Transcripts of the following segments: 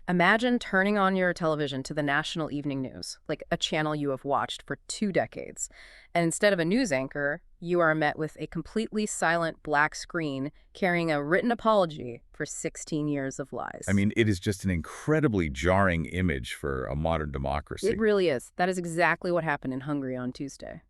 Imagine turning on your television to the national evening news, like a channel you have watched for 2 decades. And instead of a news anchor, you are met with a completely silent black screen carrying a written apology for 16 years of I lies. mean, it is just an incredibly jarring image for a modern It democracy. really is. That is exactly what happened in Hungary on Tuesday.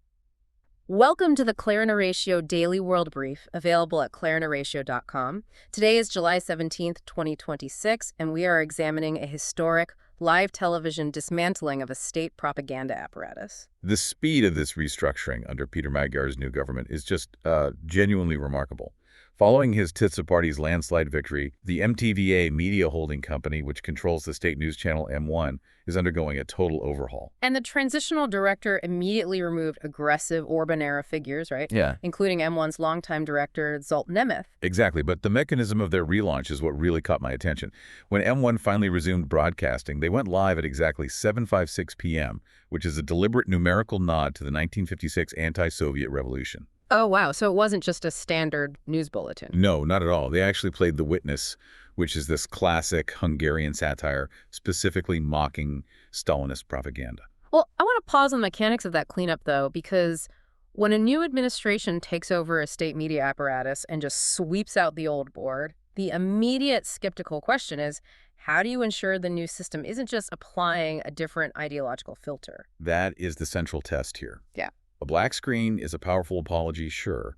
Welcome to the Claire and Horatio Daily World Brief, available at claireandhoratio.com. Today is July 17th, 2026, and we are examining a historic live television dismantling of a state propaganda apparatus. The speed of this restructuring under Peter Magyar's new government is just genuinely remarkable. Following his Titsa Party's landslide victory, the MTVA media holding company, which controls the state news channel M1, is undergoing a total overhaul. And the transitional director immediately removed aggressive Orban-era figures, right? Yeah, Including M1's longtime director, Zsolt Nemeth. exactly, but the mechanism of their relaunch is what really caught my attention. When M1 finally resumed broadcasting, they went live at exactly 7:56 p.m., which is a deliberate numerical nod to the 1956 anti-Soviet revolution. Oh, wow. So it wasn't just a standard news bulletin. No, not at all. They actually played The Witness, which is this classic Hungarian satire specifically mocking Stalinist propaganda. Well, I want to pause on the mechanics of that cleanup, though, because when a new administration takes over a state media apparatus and just sweeps out the old board, the immediate skeptical question is, how do you ensure the new system isn't just applying a different ideological filter? That is the central test here. Yeah. A black screen is a powerful apology, sure,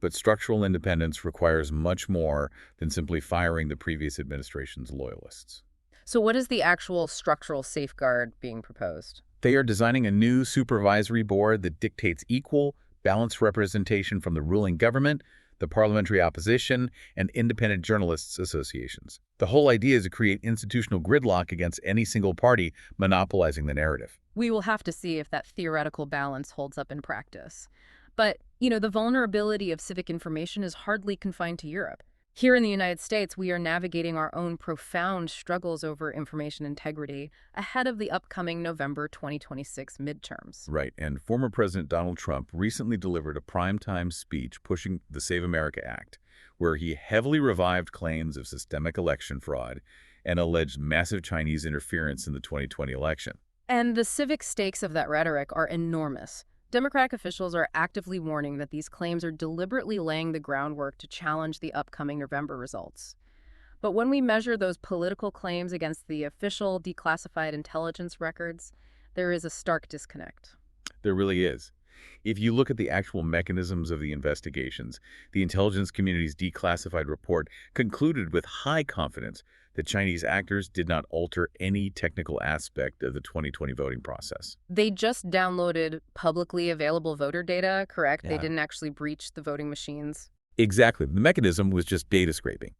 but structural independence requires much more than simply firing the previous administration's loyalists. So what is the actual structural safeguard being proposed? They are designing a new supervisory board that dictates equal, balanced representation from the ruling government, the parliamentary opposition, and independent journalists' associations. The whole idea is to create institutional gridlock against any single party monopolizing the narrative. We will have to see if that theoretical balance holds up in practice. But, the vulnerability of civic information is hardly confined to Europe. Here in the United States, we are navigating our own profound struggles over information integrity ahead of the upcoming November 2026 midterms. Right, and former President Donald Trump recently delivered a primetime speech pushing the Save America Act, where he heavily revived claims of systemic election fraud and alleged massive Chinese interference in the 2020 election. And the civic stakes of that rhetoric are enormous. Democratic officials are actively warning that these claims are deliberately laying the groundwork to challenge the upcoming November results. But when we measure those political claims against the official declassified intelligence records, there is a stark disconnect. There really is. If you look at the actual mechanisms of the investigations, the intelligence community's declassified report concluded with high confidence that Chinese actors did not alter any technical aspect of the 2020 voting process. They just downloaded publicly available voter data, correct? They Yeah. didn't actually breach the voting machines. Exactly. The mechanism was just data scraping.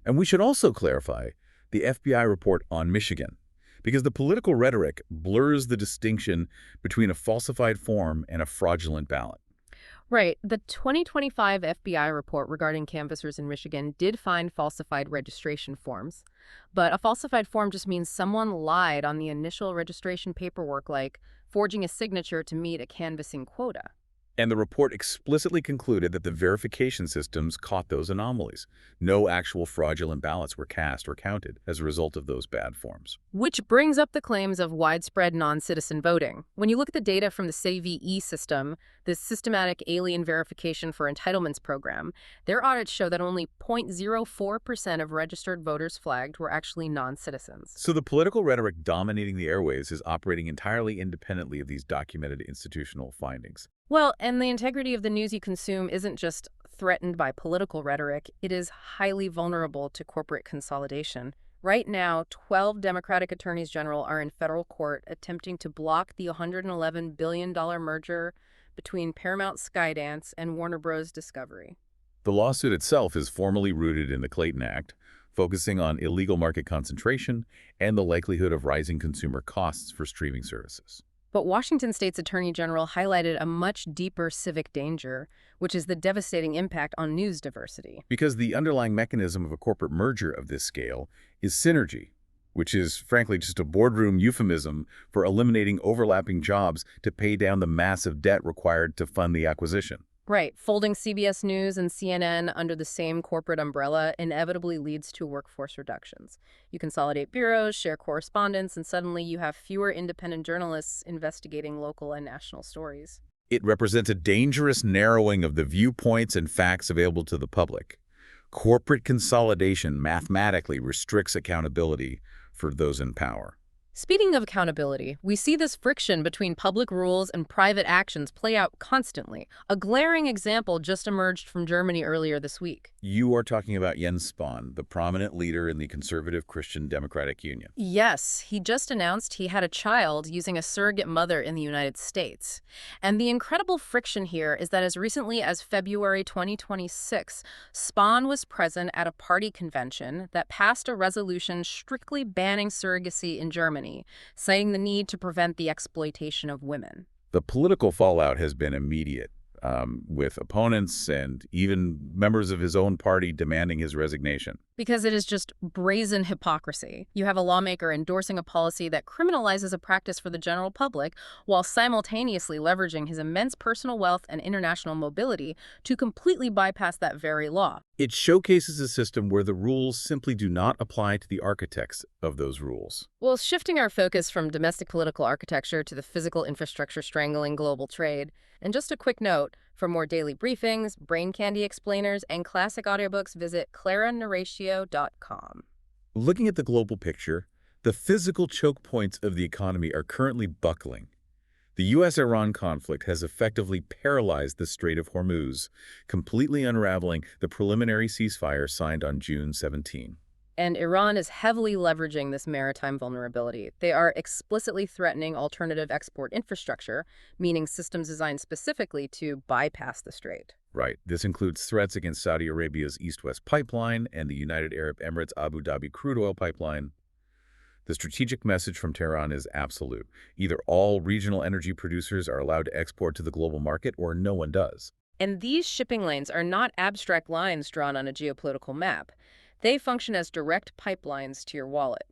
And we should also clarify the FBI report on Michigan, because the political rhetoric blurs the distinction between a falsified form and a fraudulent ballot. Right. The 2025 FBI report regarding canvassers in Michigan did find falsified registration forms. But a falsified form just means someone lied on the initial registration paperwork, like forging a signature to meet a canvassing quota. And the report explicitly concluded that the verification systems caught those anomalies. No actual fraudulent ballots were cast or counted as a result of those bad forms. Which brings up the claims of widespread non-citizen voting. When you look at the data from the SAVE system, the Systematic Alien Verification for Entitlements program, their audits show that only 0.04% of registered voters flagged were actually non-citizens. So the political rhetoric dominating the airways is operating entirely independently of these documented institutional findings. Well, and the integrity of the news you consume isn't just threatened by political rhetoric, it is highly vulnerable to corporate consolidation. Right now, 12 Democratic attorneys general are in federal court attempting to block the $111 billion merger between Paramount Skydance and Warner Bros. Discovery. The lawsuit itself is formally rooted in the Clayton Act, focusing on illegal market concentration and the likelihood of rising consumer costs for streaming services. But Washington State's Attorney General highlighted a much deeper civic danger, which is the devastating impact on news diversity. Because the underlying mechanism of a corporate merger of this scale is synergy, which is, frankly, just a boardroom euphemism for eliminating overlapping jobs to pay down the massive debt required to fund the acquisition. Right. Folding CBS News and CNN under the same corporate umbrella inevitably leads to workforce reductions. You consolidate bureaus, share correspondence, and suddenly you have fewer independent journalists investigating local and national stories. It represents a dangerous narrowing of the viewpoints and facts available to the public. Corporate consolidation mathematically restricts accountability for those in power. Speaking of accountability, we see this friction between public rules and private actions play out constantly. A glaring example just emerged from Germany earlier this week. You are talking about Jens Spahn, the prominent leader in the conservative Christian Democratic Union. Yes, he just announced he had a child using a surrogate mother in the United States. And the incredible friction here is that as recently as February 2026, Spahn was present at a party convention that passed a resolution strictly banning surrogacy in Germany, citing the need to prevent the exploitation of women. The political fallout has been immediate, with opponents and even members of his own party demanding his resignation. Because it is just brazen hypocrisy. You have a lawmaker endorsing a policy that criminalizes a practice for the general public while simultaneously leveraging his immense personal wealth and international mobility to completely bypass that very law. It showcases a system where the rules simply do not apply to the architects of those rules. Well, shifting our focus from domestic political architecture to the physical infrastructure strangling global trade. And just a quick note, for more daily briefings, brain candy explainers, and classic audiobooks, visit claranarratio.com. Looking at the global picture, the physical choke points of the economy are currently buckling. The U.S.-Iran conflict has effectively paralyzed the Strait of Hormuz, completely unraveling the preliminary ceasefire signed on June 17. And Iran is heavily leveraging this maritime vulnerability. They are explicitly threatening alternative export infrastructure, meaning systems designed specifically to bypass the strait. Right. This includes threats against Saudi Arabia's East-West pipeline and the United Arab Emirates Abu Dhabi crude oil pipeline. The strategic message from Tehran is absolute. Either all regional energy producers are allowed to export to the global market or no one does. And these shipping lanes are not abstract lines drawn on a geopolitical map. They function as direct pipelines to your wallet.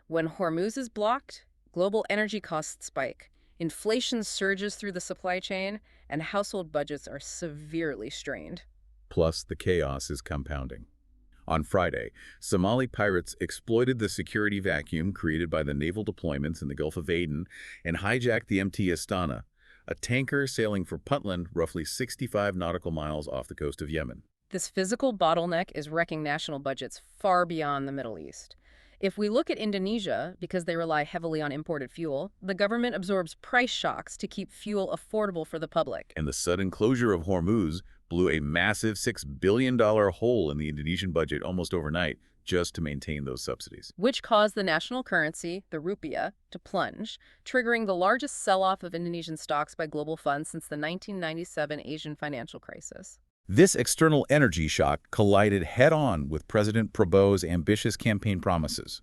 When Hormuz is blocked, global energy costs spike, inflation surges through the supply chain, and household budgets are severely strained. Plus, the chaos is compounding. On Friday, Somali pirates exploited the security vacuum created by the naval deployments in the Gulf of Aden and hijacked the MT Astana, a tanker sailing for Puntland roughly 65 nautical miles off the coast of Yemen. This physical bottleneck is wrecking national budgets far beyond the Middle East. If we look at Indonesia, because they rely heavily on imported fuel, the government absorbs price shocks to keep fuel affordable for the public. And the sudden closure of Hormuz blew a massive $6 billion hole in the Indonesian budget almost overnight just to maintain those subsidies. Which caused the national currency, the rupiah, to plunge, triggering the largest sell-off of Indonesian stocks by global funds since the 1997 Asian financial crisis. This external energy shock collided head-on with President Prabowo's ambitious campaign promises.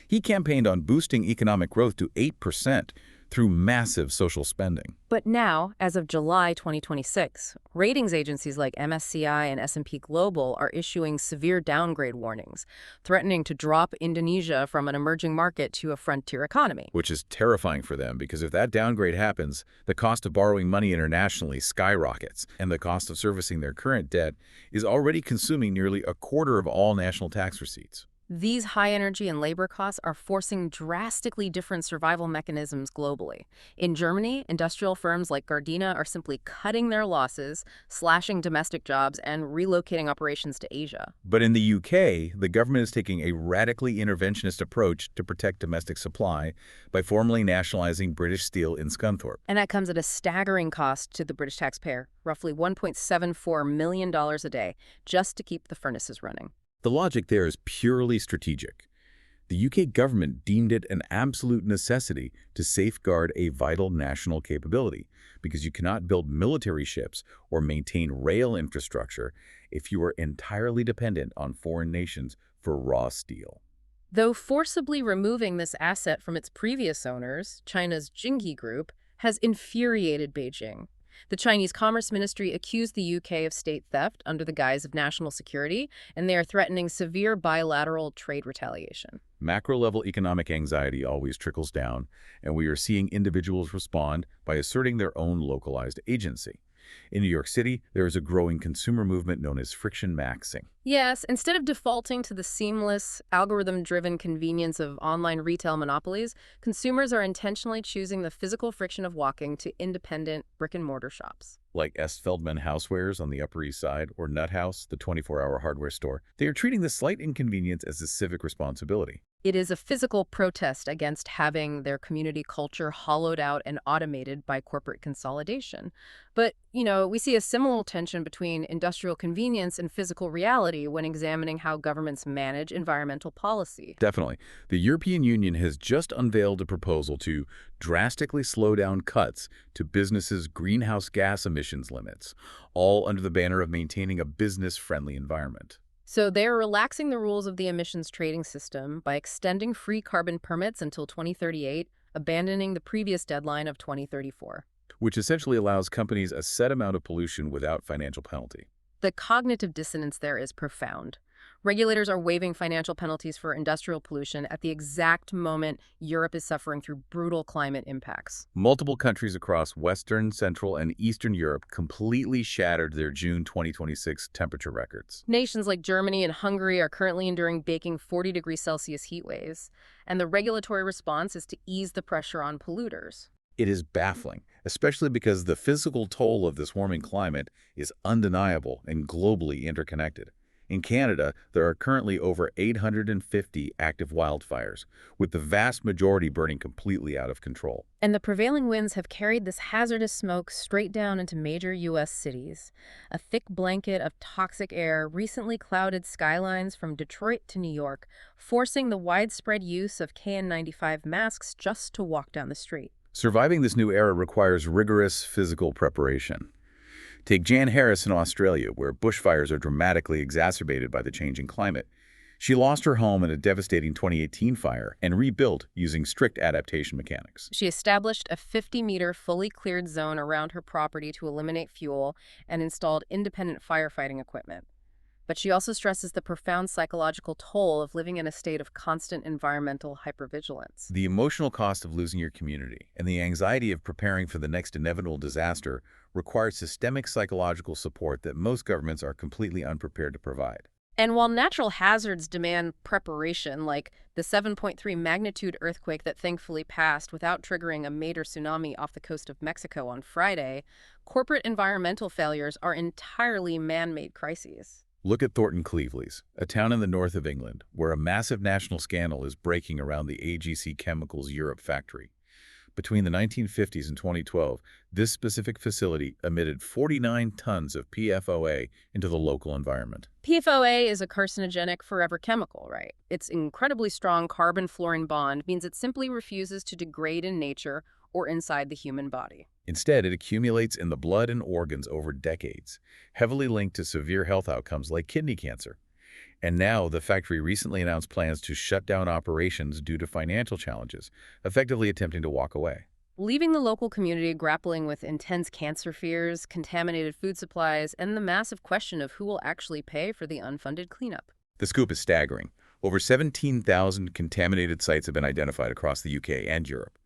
He campaigned on boosting economic growth to 8% through massive social spending. But now, as of July 2026, ratings agencies like MSCI and S&P Global are issuing severe downgrade warnings, threatening to drop Indonesia from an emerging market to a frontier economy. Which is terrifying for them because if that downgrade happens, the cost of borrowing money internationally skyrockets, and the cost of servicing their current debt is already consuming nearly a quarter of all national tax receipts. These high energy and labor costs are forcing drastically different survival mechanisms globally. In Germany, industrial firms like Gardena are simply cutting their losses, slashing domestic jobs, and relocating operations to Asia. But in the UK, the government is taking a radically interventionist approach to protect domestic supply by formally nationalizing British steel in Scunthorpe. And that comes at a staggering cost to the British taxpayer, roughly $1.74 million a day, just to keep the furnaces running. The logic there is purely strategic. The UK government deemed it an absolute necessity to safeguard a vital national capability because you cannot build military ships or maintain rail infrastructure if you are entirely dependent on foreign nations for raw steel. Though forcibly removing this asset from its previous owners, China's Jinghe Group, has infuriated Beijing. The Chinese Commerce Ministry accused the UK of state theft under the guise of national security, and they are threatening severe bilateral trade retaliation. Macro-level economic anxiety always trickles down, and we are seeing individuals respond by asserting their own localized agency. In New York City, there is a growing consumer movement known as friction maxing. Yes, instead of defaulting to the seamless, algorithm-driven convenience of online retail monopolies, consumers are intentionally choosing the physical friction of walking to independent brick-and-mortar shops. Like S. Feldman Housewares on the Upper East Side or Nut House, the 24-hour hardware store, they are treating this slight inconvenience as a civic responsibility. It is a physical protest against having their community culture hollowed out and automated by corporate consolidation. But, we see a similar tension between industrial convenience and physical reality when examining how governments manage environmental policy. Definitely. The European Union has just unveiled a proposal to drastically slow down cuts to businesses' greenhouse gas emissions limits, all under the banner of maintaining a business-friendly environment. So they're relaxing the rules of the emissions trading system by extending free carbon permits until 2038, abandoning the previous deadline of 2034. Which essentially allows companies a set amount of pollution without financial penalty. The cognitive dissonance there is profound. Regulators are waiving financial penalties for industrial pollution at the exact moment Europe is suffering through brutal climate impacts. Multiple countries across Western, Central, and Eastern Europe completely shattered their June 2026 temperature records. Nations like Germany and Hungary are currently enduring baking 40 degrees Celsius heat waves, and the regulatory response is to ease the pressure on polluters. It is baffling, especially because the physical toll of this warming climate is undeniable and globally interconnected. In Canada, there are currently over 850 active wildfires, with the vast majority burning completely out of control. And the prevailing winds have carried this hazardous smoke straight down into major U.S. cities. A thick blanket of toxic air recently clouded skylines from Detroit to New York, forcing the widespread use of KN95 masks just to walk down the street. Surviving this new era requires rigorous physical preparation. Take Jan Harris in Australia, where bushfires are dramatically exacerbated by the changing climate. She lost her home in a devastating 2018 fire and rebuilt using strict adaptation mechanics. She established a 50-meter fully cleared zone around her property to eliminate fuel and installed independent firefighting equipment. But she also stresses the profound psychological toll of living in a state of constant environmental hypervigilance. The emotional cost of losing your community and the anxiety of preparing for the next inevitable disaster requires systemic psychological support that most governments are completely unprepared to provide. And while natural hazards demand preparation, like the 7.3 magnitude earthquake that thankfully passed without triggering a major tsunami off the coast of Mexico on Friday, corporate environmental failures are entirely man-made crises. Look at Thornton Cleveland, a town in the north of England, where a massive national scandal is breaking around the AGC Chemicals Europe factory. Between the 1950s and 2012, this specific facility emitted 49 tons of PFOA into the local environment. PFOA is a carcinogenic forever chemical, right? Its incredibly strong carbon-fluorine bond means it simply refuses to degrade in nature or inside the human body. Instead, it accumulates in the blood and organs over decades, heavily linked to severe health outcomes like kidney cancer. And now, the factory recently announced plans to shut down operations due to financial challenges, effectively attempting to walk away. Leaving the local community grappling with intense cancer fears, contaminated food supplies, and the massive question of who will actually pay for the unfunded cleanup. The scoop is staggering. Over 17,000 contaminated sites have been identified across the UK and Europe.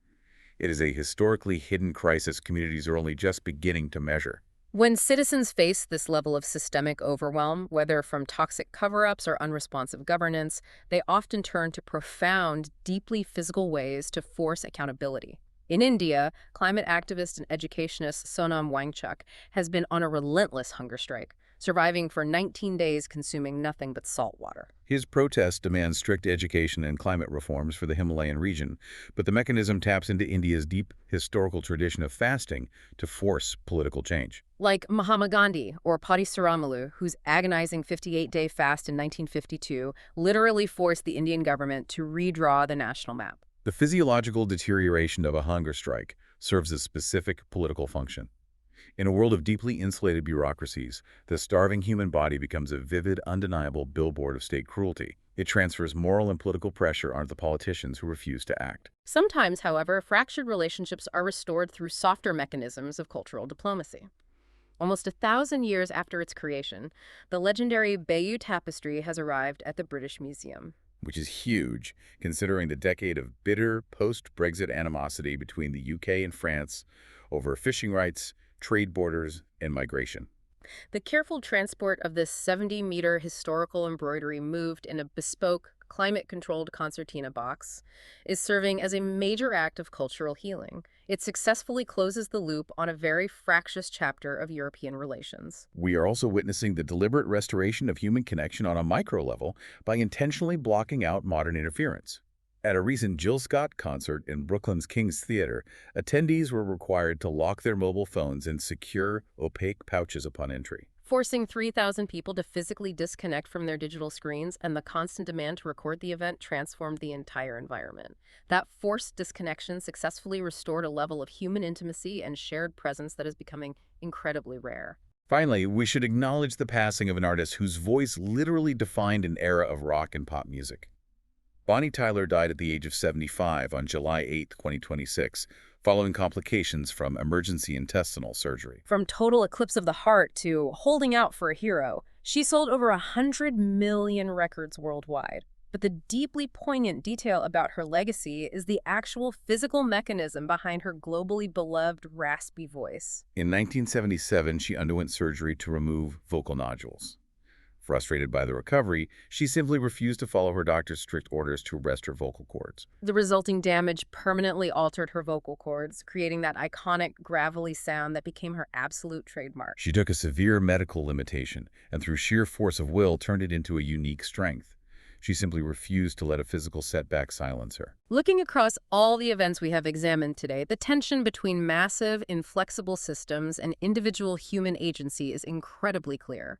It is a historically hidden crisis communities are only just beginning to measure. When citizens face this level of systemic overwhelm, whether from toxic cover-ups or unresponsive governance, they often turn to profound, deeply physical ways to force accountability. In India, climate activist and educationist Sonam Wangchuk has been on a relentless hunger strike, surviving for 19 days consuming nothing but salt water. His protest demands strict education and climate reforms for the Himalayan region, but the mechanism taps into India's deep historical tradition of fasting to force political change. Like Mahatma Gandhi or Paddy whose agonizing 58-day fast in 1952 literally forced the Indian government to redraw the national map. The physiological deterioration of a hunger strike serves a specific political function. In a world of deeply insulated bureaucracies, the starving human body becomes a vivid, undeniable billboard of state cruelty. It transfers moral and political pressure onto the politicians who refuse to act. Sometimes, however, fractured relationships are restored through softer mechanisms of cultural diplomacy. Almost 1,000 years after its creation, the legendary Bayeux Tapestry has arrived at the British Museum. Which is huge, considering the decade of bitter post-Brexit animosity between the UK and France over fishing rights, trade borders, and migration. The careful transport of this 70-meter historical embroidery moved in a bespoke, climate-controlled concertina box is serving as a major act of cultural healing. It successfully closes the loop on a very fractious chapter of European relations. We are also witnessing the deliberate restoration of human connection on a micro level by intentionally blocking out modern interference. At a recent Jill Scott concert in Brooklyn's King's Theater, attendees were required to lock their mobile phones in secure, opaque pouches upon entry. Forcing 3,000 people to physically disconnect from their digital screens and the constant demand to record the event transformed the entire environment. That forced disconnection successfully restored a level of human intimacy and shared presence that is becoming incredibly rare. Finally, we should acknowledge the passing of an artist whose voice literally defined an era of rock and pop music. Bonnie Tyler died at the age of 75 on July 8, 2026, following complications from emergency intestinal surgery. From total eclipse of the heart to holding out for a hero, she sold over 100 million records worldwide. But the deeply poignant detail about her legacy is the actual physical mechanism behind her globally beloved raspy voice. In 1977, she underwent surgery to remove vocal nodules. Frustrated by the recovery, she simply refused to follow her doctor's strict orders to rest her vocal cords. The resulting damage permanently altered her vocal cords, creating that iconic, gravelly sound that became her absolute trademark. She took a severe medical limitation and through sheer force of will turned it into a unique strength. She simply refused to let a physical setback silence her. Looking across all the events we have examined today, the tension between massive, inflexible systems and individual human agency is incredibly clear.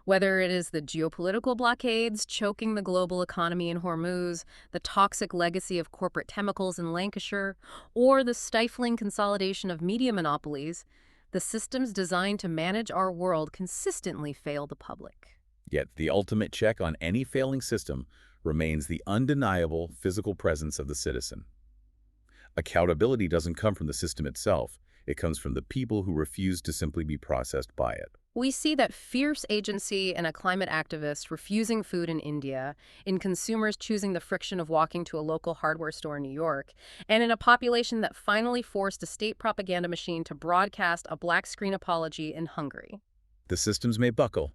Whether it is the geopolitical blockades choking the global economy in Hormuz, the toxic legacy of corporate chemicals in Lancashire, or the stifling consolidation of media monopolies, the systems designed to manage our world consistently fail the public. Yet the ultimate check on any failing system remains the undeniable physical presence of the citizen. Accountability doesn't come from the system itself. It comes from the people who refuse to simply be processed by it. We see that fierce agency in a climate activist refusing food in India, in consumers choosing the friction of walking to a local hardware store in New York, and in a population that finally forced a state propaganda machine to broadcast a black screen apology in Hungary. The systems may buckle,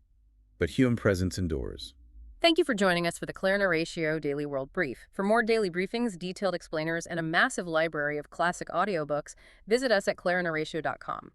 but human presence endures. Thank you for joining us for the Claire Narratio Daily World Brief. For more daily briefings, detailed explainers, and a massive library of classic audiobooks, visit us at clairenarratio.com.